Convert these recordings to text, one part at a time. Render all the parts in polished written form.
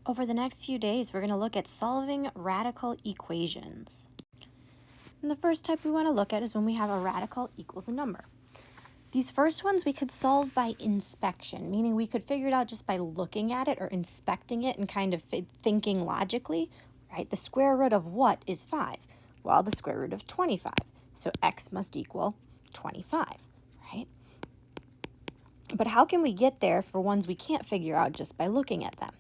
Over the next few days, we're going to look at solving radical equations. And the first type we want to look at is when we have a radical equals a number. These first ones we could solve by inspection, meaning we could figure it out just by looking at it or inspecting it and kind of thinking logically, right? The square root of what is 5? Well, the square root of 25. So x must equal 25, right? But how can we get there for ones we can't figure out just by looking at them?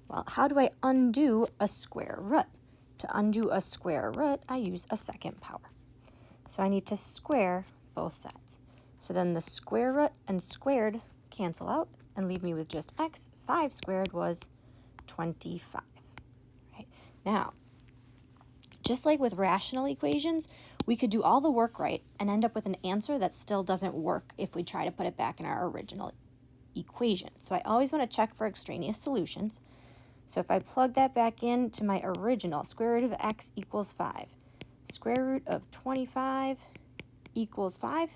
Well, how do I undo a square root? To undo a square root, I use a second power. So I need to square both sides. So then the square root and squared cancel out and leave me with just x. 5 squared was 25. Right? Now, just like with rational equations, we could do all the work right and end up with an answer that still doesn't work if we try to put it back in our original equation. So I always want to check for extraneous solutions. So if I plug that back into my original, square root of x equals 5. Square root of 25 equals 5.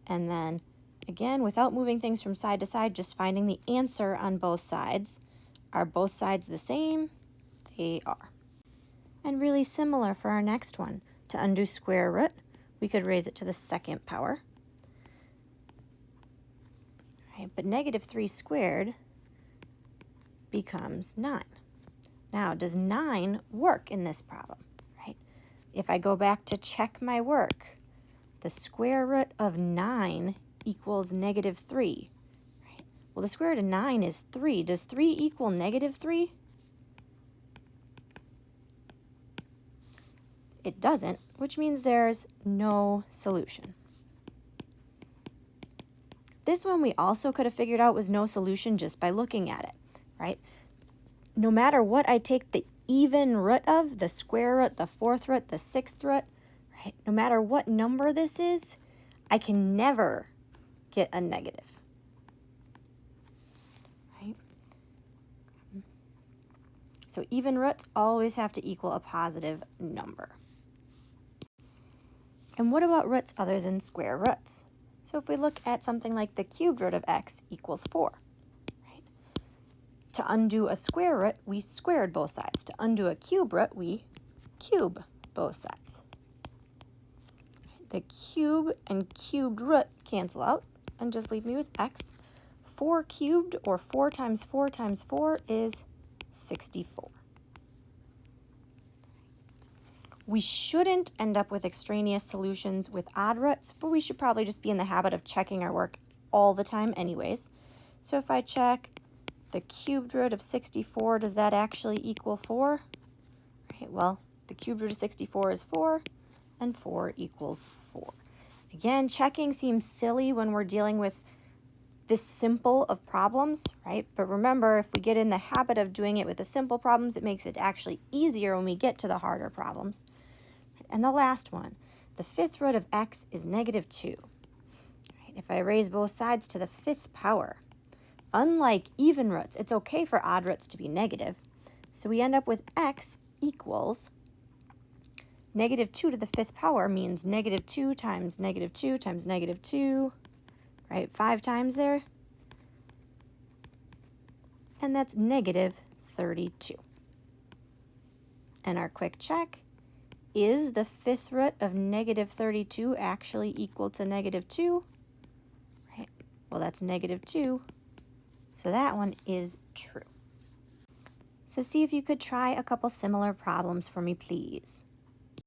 And then, again, without moving things from side to side, just finding the answer on both sides. Are both sides the same? They are. And really similar for our next one. To undo square root, we could raise it to the second power. Right, but negative 3 squared becomes 9. Now, does 9 work in this problem, right? If I go back to check my work, the square root of 9 equals negative 3, right? Well, the square root of 9 is 3. Does 3 equal negative 3? It doesn't, which means there's no solution. This one we also could have figured out was no solution just by looking at it. Right? No matter what I take the even root of, the square root, the fourth root, the sixth root, right? No matter what number this is, I can never get a negative. Right? So even roots always have to equal a positive number. And what about roots other than square roots? So if we look at something like the cubed root of x equals 4. To undo a square root, we squared both sides. To undo a cube root, we cube both sides. The cube and cubed root cancel out and just leave me with x. 4 cubed, or 4 times 4 times 4, is 64. We shouldn't end up with extraneous solutions with odd roots, but we should probably just be in the habit of checking our work all the time anyways. So if I check the cubed root of 64, does that actually equal 4? Right, well, the cubed root of 64 is 4, and 4 equals 4. Again, checking seems silly when we're dealing with this simple of problems, right? But remember, if we get in the habit of doing it with the simple problems, it makes it actually easier when we get to the harder problems. And the last one, the fifth root of x is negative 2. Right, if I raise both sides to the fifth power, unlike even roots, it's okay for odd roots to be negative. So we end up with x equals negative 2 to the fifth power means negative 2 times negative 2 times negative 2, right? 5 times there. And that's negative 32. And our quick check, is the fifth root of negative 32 actually equal to negative 2? Right. Well, that's negative 2. So that one is true. So see if you could try a couple similar problems for me, please.